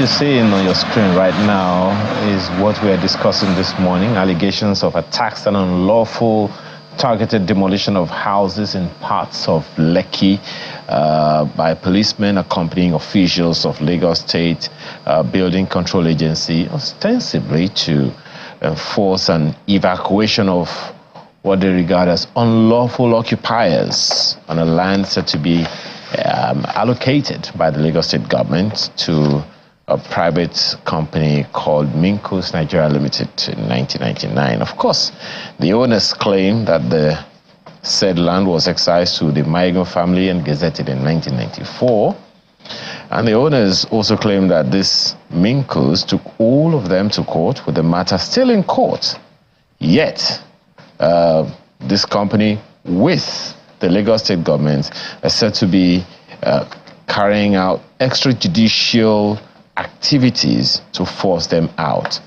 seeing on your screen right now is what we are discussing this morning, allegations of attacks and unlawful targeted demolition of houses in parts of Lekki by policemen accompanying officials of Lagos State Building Control Agency, ostensibly to enforce an evacuation of what they regard as unlawful occupiers on a land said to be allocated by the Lagos State government to a private company called Minkus Nigeria Limited in 1999. Of course, the owners claim that the said land was excised to the Maigo family and gazetted in 1994. And the owners also claim that this Minkus took all of them to court, with the matter still in court. Yet, this company with the Lagos State government is said to be carrying out extrajudicial activities to force them out.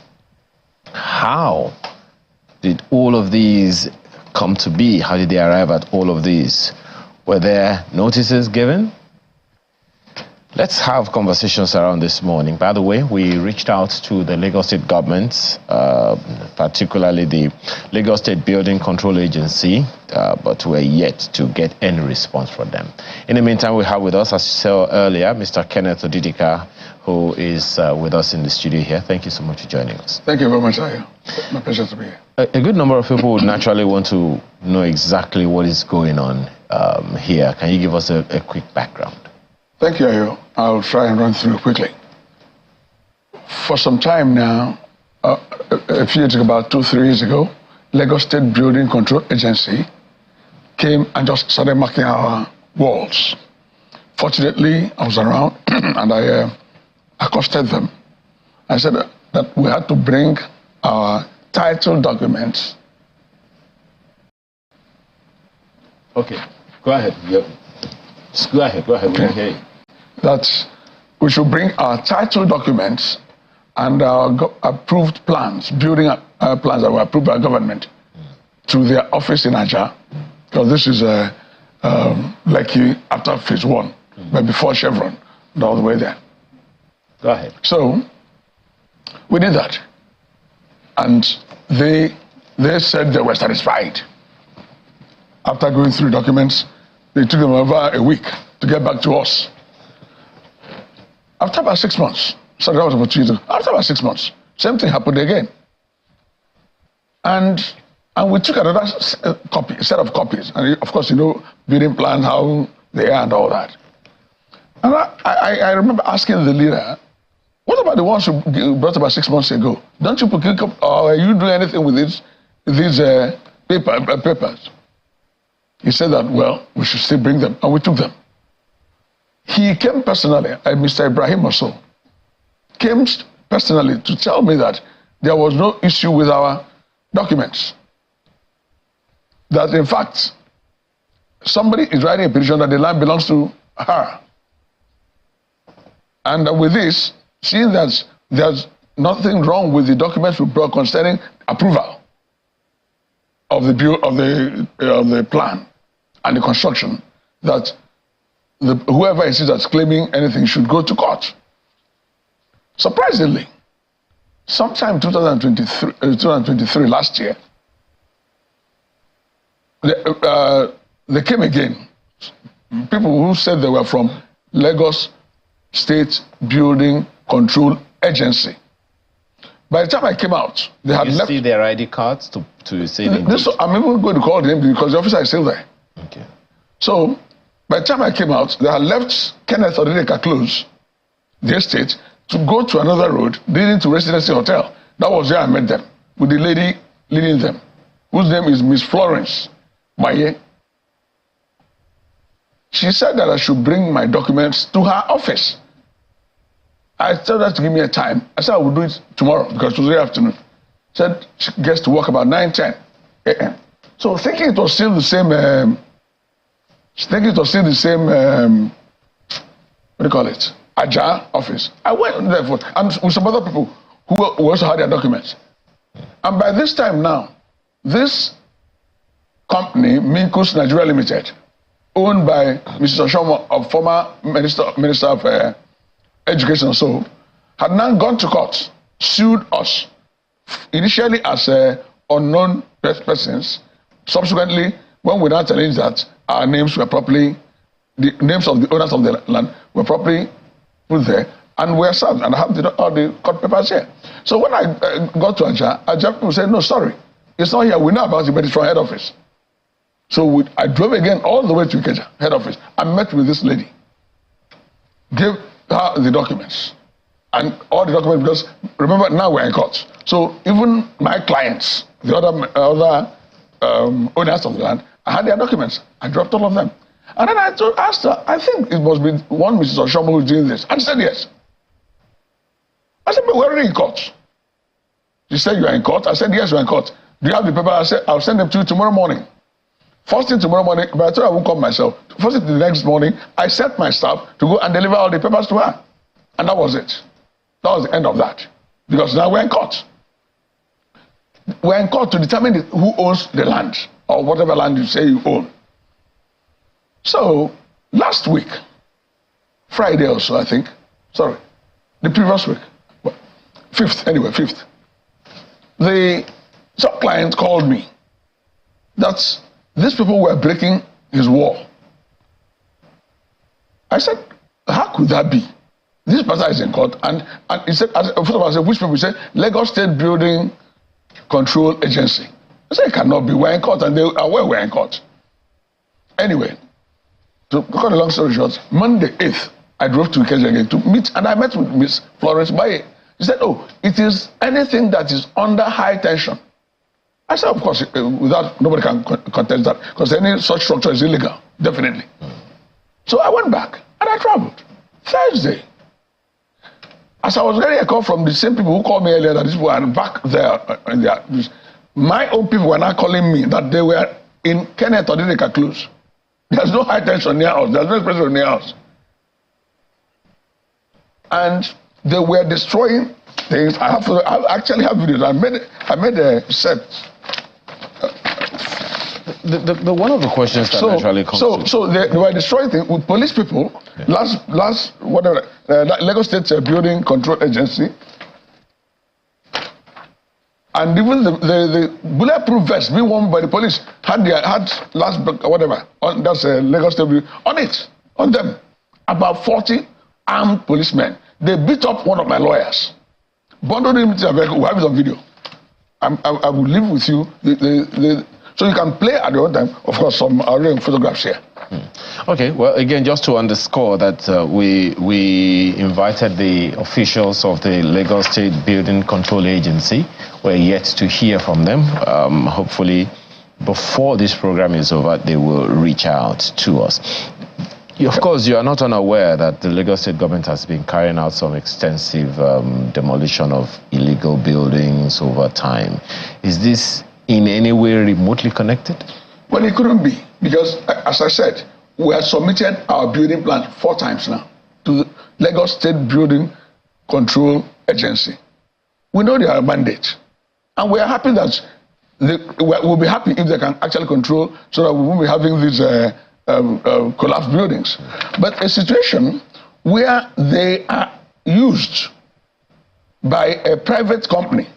How did all of these come to be? How did they arrive at all of these? Were there notices given? Let's have conversations around this morning. By the way, we reached out to the Lagos State government, particularly the Lagos State Building Control Agency, but we're yet to get any response from them. In the meantime, we have with us, as you saw earlier, Mr. Kenneth Odidika, who is with us in the studio here. Thank you so much for joining us. Thank you very much, Ayo. My pleasure to be here. A good number of people would naturally want to know exactly what is going on here. Can you give us a quick background? Thank you, Ayo. I'll try and run through quickly. For some time now, a few years ago, about 2-3 years ago, Lagos State Building Control Agency came and just started marking our walls. Fortunately, I was around and I accosted them. I said that we had to bring our title documents. Okay, go ahead. Yep. Go ahead. Okay. That we should bring our title documents and our approved plans, building plans that were approved by government, to their office in Aja, because this is Lekki after phase 1, but before Chevron, and all the way there. Go ahead. So we did that, and they said they were satisfied. After going through documents, they took them over a week to get back to us. After about 6 months, so that was about 2 years ago. After about 6 months, same thing happened again. And we took another set of copies. And of course, you know, building plans, how they are and all that. And I remember asking the leader, what about the ones you brought about 6 months ago? Don't you pick up, or are you doing anything with these papers? He said that, well, we should still bring them, and we took them. He came personally, Mr. Ibrahim also, came personally to tell me that there was no issue with our documents. That in fact, somebody is writing a petition that the land belongs to her. And with this, seeing that there's nothing wrong with the documents we brought concerning approval of the plan and the construction, that whoever it is that's claiming anything should go to court. Surprisingly, sometime 2023 last year, they came again. People who said they were from Lagos State Building Control Agency. By the time I came out, they had left. You see their ID cards to say this, I'm even going to call them because the officer is still there. Okay. So, by the time I came out, they had left Kenneth Odidika close, the estate, to go to another road leading to Residency Hotel. That was where I met them, with the lady leading them, whose name is Miss Florence Maye. She said that I should bring my documents to her office. I told her to give me a time. I said I would do it tomorrow because it was the afternoon. Said she gets to work about 9:10 a.m. So thinking it was still the same, what do you call it, Aja office. I went there and with some other people who also had their documents. And by this time now, this company, Minkus Nigeria Limited, owned by Mrs. Oshomo, a former Minister of Education, so had now gone to court, sued us, initially as unknown persons. Subsequently, when we now challenged that our names were properly, the names of the owners of the land were properly put there, and were served, and I have all the court papers here. So when I got to Aja people said, no, sorry, it's not here. We know about it, but it's from head office. So I drove again all the way to Ikeja, head office. I met with this lady, gave her the documents, and all the documents, because remember, now we're in court. So even my clients, the other owners of the land, I had their documents. I dropped all of them. And then I asked her, I think it must be one Mrs. Oshomo who's doing this. And she said, yes. I said, but we're already in court. She said, you are in court? I said, yes, we're in court. Do you have the paper? I said, I'll send them to you tomorrow morning. First thing tomorrow morning, but I told her I won't come myself. First thing the next morning, I sent my staff to go and deliver all the papers to her. And that was it. That was the end of that. Because now we're in court. We're in court to determine who owns the land, or whatever land you say you own. So, last week, Friday or so, I think, sorry, the previous week, 5th, the sub-client called me that these people were breaking his wall. I said, how could that be? This person is in court, and he said, first of all, I said, which people? He said, Lagos State Building Control Agency. I said, it cannot be, we're in court, and they are aware we're in court. Anyway, to cut a long story short, Monday 8th, I drove to Ikeja again to meet, and I met with Miss Florence Baye. She said, oh, it is anything that is under high tension. I said, of course, without, nobody can contest that, because any such structure is illegal, definitely. So I went back, and I traveled. Thursday, as I was getting a call from the same people who called me earlier, that these people are back there, my own people were now calling me that they were in Kenneth or Dideka Close. There's no high tension near us, there's no expression near us. And they were destroying things. I actually have videos. I made a set. The one of the questions that naturally comes so they were destroying things with police people. Yeah. Lagos State Building Control Agency, and even the bulletproof vest being worn by the police had that's Lagos State on them. About 40 armed policemen. They beat up one of my lawyers, bundled him into a vehicle. We have it on video. I will leave with you so you can play at your own time. Of course, some photographs here. Okay, well, again, just to underscore that we invited the officials of the Lagos State Building Control Agency. We're yet to hear from them. Hopefully, before this program is over, they will reach out to us. Of course, you are not unaware that the Lagos State government has been carrying out some extensive demolition of illegal buildings over time. Is this in any way remotely connected? Well, it couldn't be, because, as I said, we have submitted our building plan 4 times now to the Lagos State Building Control Agency. We know their mandate, and we are happy that we'll be happy if they can actually control, so that we won't be having these collapsed buildings. But a situation where they are used by a private company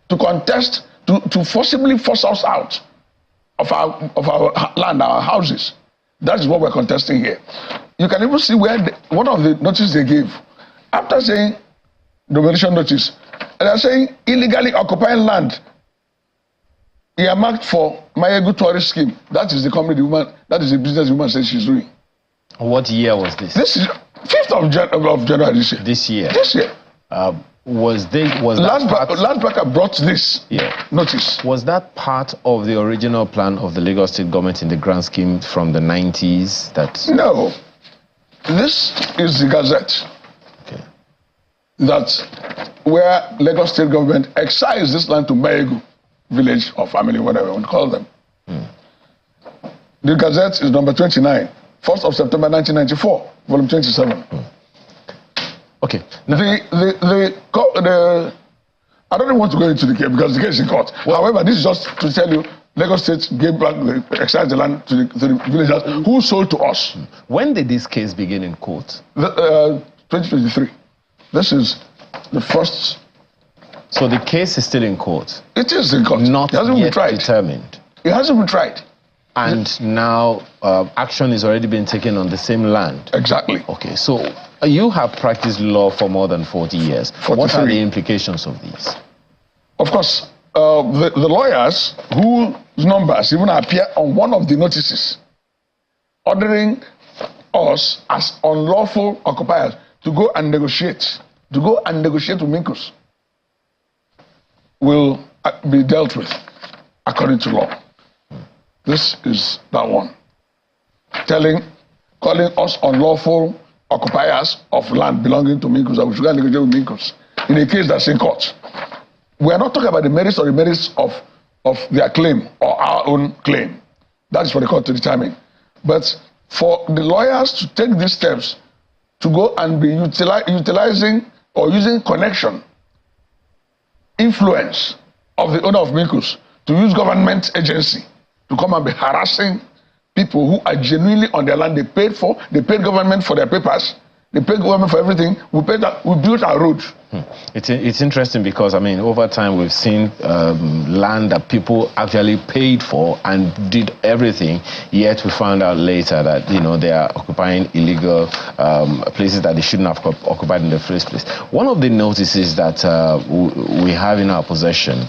to contest, to forcibly force us out of our land, our houses. That is what we're contesting here. You can even see where one of the notices they gave, after saying demolition notice, and they're saying illegally occupying land earmarked for Mayegu tourist scheme. That is the company that is the business the woman says she's doing. What year was this? This is 5th of January this year. This year. Last Baker brought this notice. Was that part of the original plan of the Lagos State government in the grand scheme from the 90s? No. This is the Gazette. Okay. That where Lagos State government excised this land to Mayegu village or family, whatever you want to call them. The Gazette is number 29, 1st of September 1994, volume 27. Okay. Now, I don't want to go into the case because the case is in court. Well, however, this is just to tell you, Lagos State gave back excised the land to the villagers who sold to us. When did this case begin in court? 2023. This is The first. So the case is still in court? It is in court. Not it hasn't yet been tried. Determined? It hasn't been tried. And now action is already being taken on the same land? Exactly. Okay, so you have practiced law for more than 40 years. 43. What are the implications of these? Of course, the lawyers whose numbers even appear on one of the notices ordering us as unlawful occupiers to go and negotiate with Minkos will be dealt with according to law. This is that one. Calling us unlawful occupiers of land belonging to Minkos, that we should go and negotiate with Minkos in a case that's in court. We are not talking about the merits or the merits of their claim or our own claim. That is for the court to determine. But for the lawyers to take these steps to go and be utilizing or using connection, influence of the owner of Minkos to use government agency to come and be harassing people who are genuinely on their land. They paid government for their papers. They paid government for everything. We built our road. It's interesting because, I mean, over time we've seen land that people actually paid for and did everything, yet we found out later that, you know, they are occupying illegal places that they shouldn't have occupied in the first place. One of the notices that we have in our possession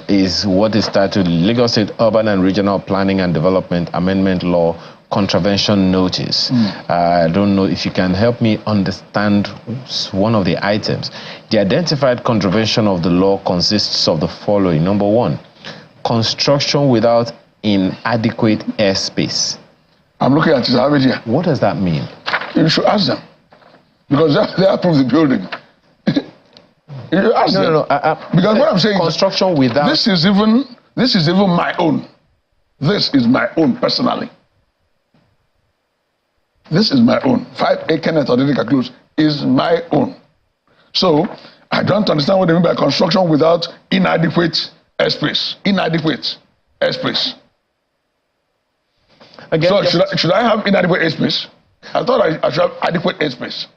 is what is titled Lagos State Urban and Regional Planning and Development Amendment Law Contravention Notice. I don't know if you can help me understand one of the items. The identified contravention of the law consists of the following. Number one, construction without inadequate airspace. I'm looking at it already here. What does that mean? You should ask them, because they approve the building. You ask them. No. Because what I'm saying, construction without. This is even my own. This is my own personally. This is my own. 5 acre net Odedika Close is my own. So I don't understand what they mean by construction without inadequate airspace. Inadequate airspace. Again, so should I have inadequate airspace? I thought I should have adequate airspace.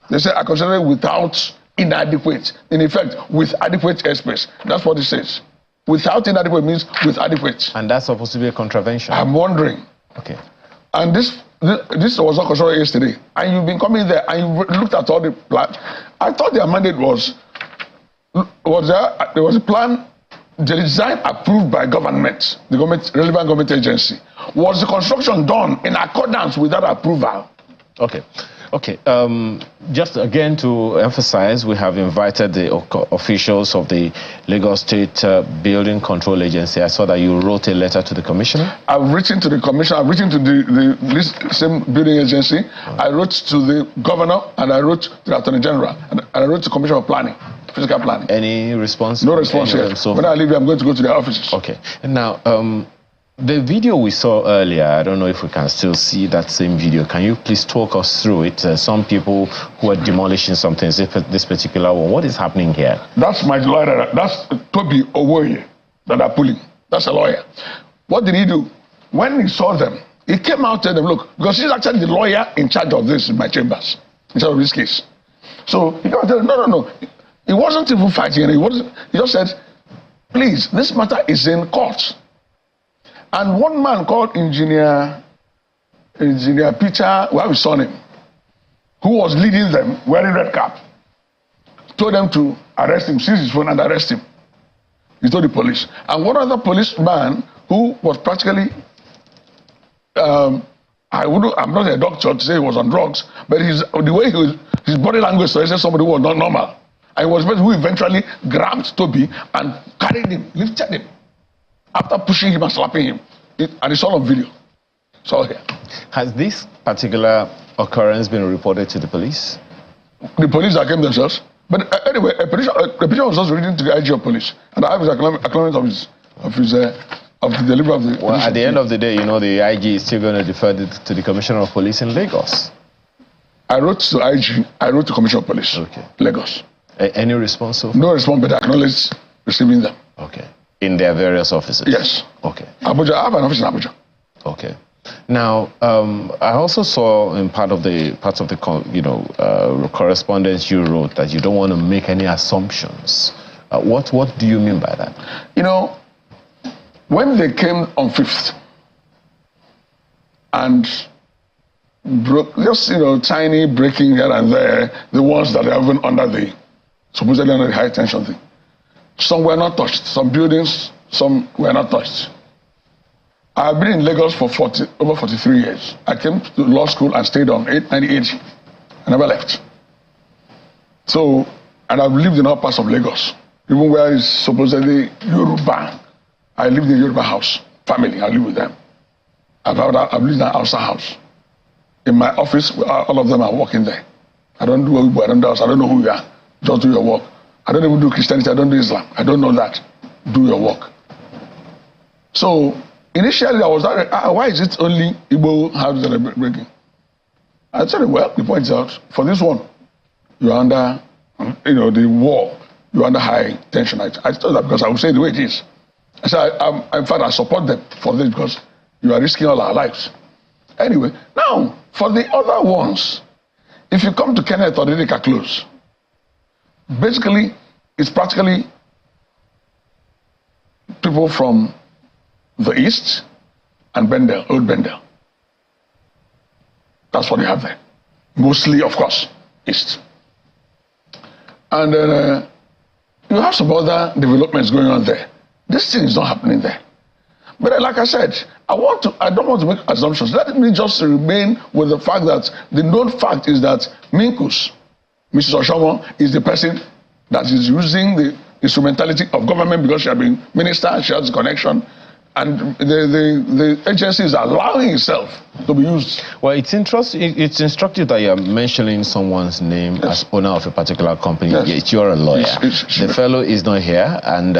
They say I consider it without inadequate. In effect, with adequate airspace. That's what it says. Without inadequate means with adequate. And that's supposed to be a contravention. I'm wondering. Okay. And this was not considered yesterday. And you've been coming there and you looked at all the plans. I thought their mandate was there was a plan, the design approved by government, the relevant government agency. Was the construction done in accordance with that approval? Okay. Just again to emphasize, we have invited the officials of the Lagos State Building Control Agency. I saw that you wrote a letter to the commissioner. I've written to the commissioner. I've written to the same building agency. I wrote to the governor, and I wrote to the attorney general, and I wrote to the commissioner of planning, physical planning. Any response? No response yet. So when I leave here, I'm going to go to their offices. Okay. And now, the video we saw earlier, I don't know if we can still see that same video. Can you please talk us through it? Some people who are demolishing some things, this particular one. What is happening here? That's my lawyer. That's Toby Owoye that are pulling. That's a lawyer. What did he do? When he saw them, he came out and said, look, because he's actually the lawyer in charge of this in my chambers, in charge of this case. So he came out and said, no. He wasn't even fighting. He just said, please, this matter is in court. And one man called Engineer Peter, where we saw him, who was leading them, wearing red cap, told them to arrest him, seize his phone and arrest him. He told the police. And one other policeman who was practically, I'm not a doctor to say he was on drugs, but the way his body language suggested somebody who was not normal. And it was the person who eventually grabbed Toby and carried him, lifted him, after pushing him and slapping him. And it's all on video. It's all here. Has this particular occurrence been reported to the police? The police that came themselves. But anyway, a petition was just reading to the IG of police. And I have his acknowledgement of the delivery of the... Well, at the end of the day, you know, the IG is still going to defer to the Commissioner of Police in Lagos. I wrote to IG, I wrote to Commissioner of Police, Lagos. Any response so far? No response, but I acknowledge receiving them. Okay. In their various offices? Yes. Okay. Abuja, I have an office in Abuja. Okay. Now, I also saw in parts of the correspondence you wrote that you don't want to make any assumptions. What do you mean by that? You know, when they came on 5th and broke, just tiny breaking here and there, the ones that are even under the supposedly under the high tension thing. Some were not touched. Some buildings, some were not touched. I've been in Lagos for over 43 years. I came to law school and stayed on 1980. I never left. So, and I've lived in all parts of Lagos, even where it's supposedly Yoruba. I lived in Yoruba house, family, I live with them. I've lived in an Hausa house. In my office, all of them are working there. I don't do Igbo, I don't do Hausa, I don't know who you are. Just do your work. I don't even do Christianity, I don't do Islam. I don't know that. Do your work. So, initially, I was like, why is it only Igbo houses that are breaking? I said, well, he points out, for this one, you're under, the war, you're under high tension. I told that because I would say the way it is. I said, in fact, I support them for this because you are risking all our lives. Anyway, now, for the other ones, if you come to Kenneth or Didika Close, basically, it's practically people from the east and Bendel, Old Bendel. That's what they have there. Mostly, of course, east. And then you have some other developments going on there. This thing is not happening there. But like I said, I don't want to make assumptions. Let me just remain with the fact that the known fact is that Minkus, Mrs. Oshomo, is the person that is using the instrumentality of government because she has been minister, she has a connection, and the agency is allowing itself to be used. Well, it's instructive that you're mentioning someone's name as owner of a particular company. Yes. You're a lawyer. The fellow is not here, and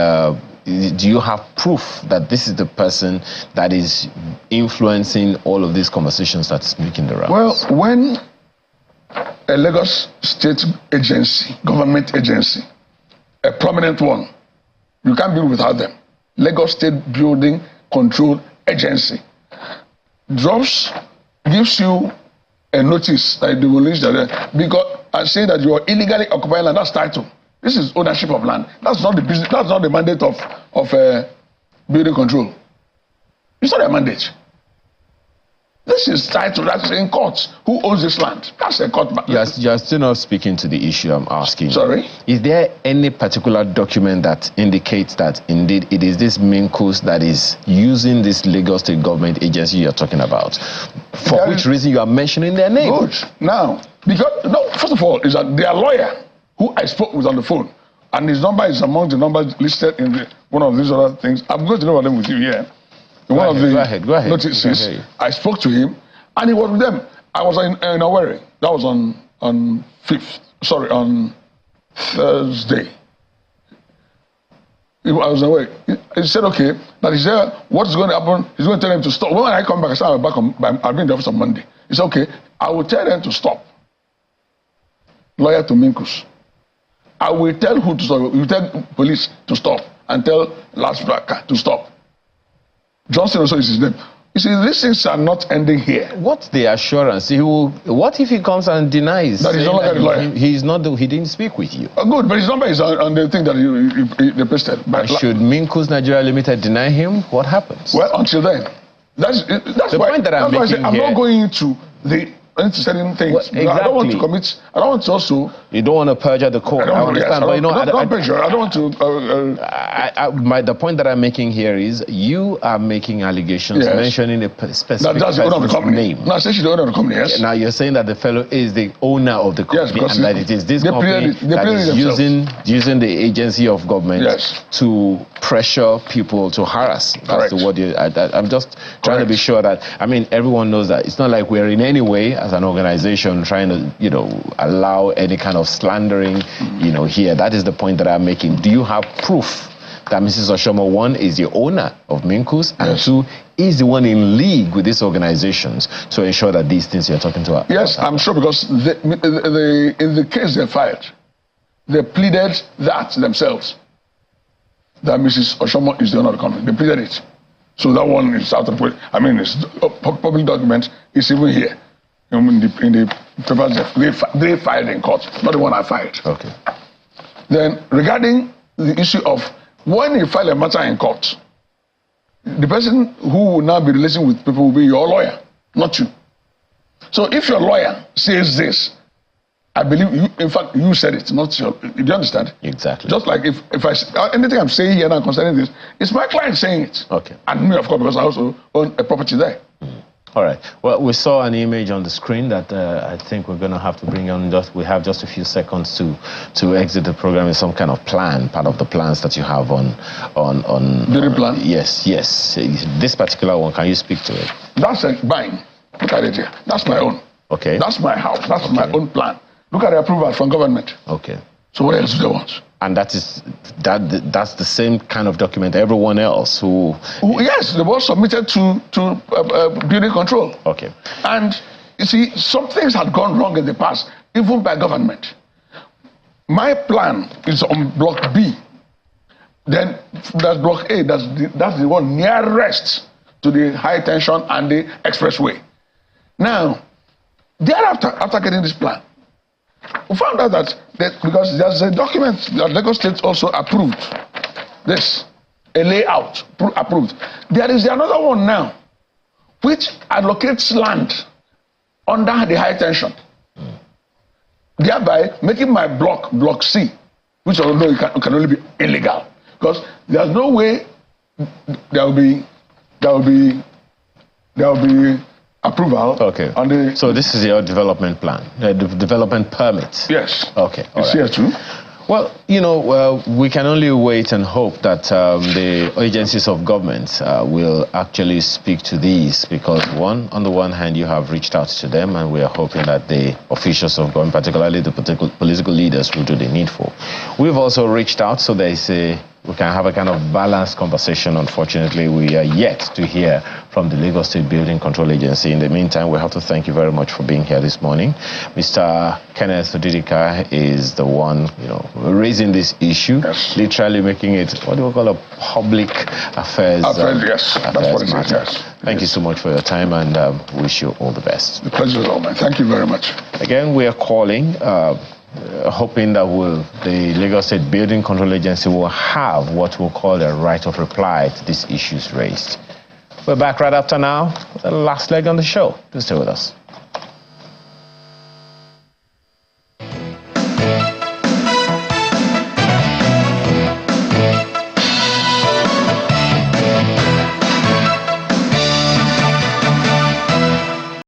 do you have proof that this is the person that is influencing all of these conversations that's making the rounds? Well, when a Lagos state agency, government agency, a prominent one, you can't be without them, Lagos State Building Control Agency, gives you a notice that demolition because I say that you are illegally occupying land. That's title. This is ownership of land. That's not the business. That's not the mandate of building control. It's not a mandate. This is title. That's in court. Who owns this land? That's a court matter. You're still not speaking to the issue I'm asking. Sorry? Is there any particular document that indicates that indeed it is this Minkus that is using this Lagos State government agency you're talking about? For which reason you are mentioning their name? Good. Now, first of all, is that their lawyer, who I spoke with on the phone, and his number is among the numbers listed in one of these other things. I'm going to know about them with you here. In one of the notices, I spoke to him, and he was with them. I was in Owerri. That was on Thursday. I was away. He said, okay, that is there. What's going to happen? He's going to tell them to stop. When I come back, I said, I'll be in the office on Monday. He said, okay, I will tell them to stop. Lawyer to Minkus. I will tell who to stop. You will tell police to stop and tell LASG to stop. Johnson also is his name. You see, these things are not ending here. What's the assurance? What if he comes and denies? That he's not a lawyer. He didn't speak with you. Good, but his number is on the thing that they pasted. Should Minkus Nigeria Limited deny him? What happens? Well, until then. That's the why, point that I'm making here. I'm not going into certain things. Well, exactly. I don't want to commit. I don't want to also. You don't want to perjure the court. I understand, but I don't perjure. I don't want to. The point that I'm making here is you are making allegations mentioning a specific that's the owner of the company. Name. No, I said she's the owner of the company. Yes. Now you're saying that the fellow is the owner of the company, yes, and that it is this company that is using the agency of government to pressure people to harass. That's the word. I'm just trying to be sure that everyone knows that it's not like we're in any way as an organization trying to allow any kind of slandering here. That is the point that I'm making. Do you have proof that Mrs. Oshomo, one, is the owner of Minkus, and two, is the one in league with these organizations to ensure that these things you're talking to? Yes, I'm sure, because in the case they filed, they pleaded that themselves, that Mrs. Oshomo is the owner of the company. They pleaded it. So that one is out of the way. I mean, it's public document. It's even here in the papers they filed in court, not the one I filed. Okay. Then regarding the issue of when you file a matter in court, the person who will now be releasing with people will be your lawyer, not you. So if your lawyer says this, I believe you, in fact, you said it, not your, do you understand? Exactly. Just like if anything I'm saying here now concerning this, it's my client saying it. Okay. And me, of course, because I also own a property there. All right. Well, we saw an image on the screen that I think we're going to have to bring on. We have just a few seconds to exit the program with some kind of plan, part of the plans that you have on. Building plan? Yes. This particular one, can you speak to it? That's buying. Look at it here. That's my own. Okay. That's my house. That's my own plan. Look at the approval from government. Okay. So what else do they want? And that's the same kind of document everyone else who yes, they were submitted to building control. Okay. And you see, some things had gone wrong in the past, even by government. My plan is on block B. Then that's block A. That's the one nearest to the high tension and the expressway. Now, thereafter, after getting this plan, we found out that because there's a document that Lagos State also approved, this, a layout approved. There is another one now, which allocates land under the high tension, thereby making my block C, which although it can only be illegal, because there's no way there will be approval. Okay. On the, so this is your development plan, the development permit. Yes. Okay. It's here too. Well, we can only wait and hope that the agencies of government will actually speak to these, because on the one hand, you have reached out to them, and we are hoping that the officials of government, particularly the political leaders, will do the needful. We've also reached out, so we can have a kind of balanced conversation. Unfortunately, we are yet to hear from the Lagos State Building Control Agency. In the meantime, we have to thank you very much for being here this morning. Mr. Kenneth Odidika is the one, raising this issue, yes. Literally making it, what do we call a public affairs? Yes, that's what it is, yes. Thank you so much for your time, and wish you all the best. The pleasure is all mine. Thank you very much. Again, we are calling, hoping that the Lagos State Building Control Agency will have what we'll call a right of reply to these issues raised. We're back right after now, the last leg on the show. Please stay with us.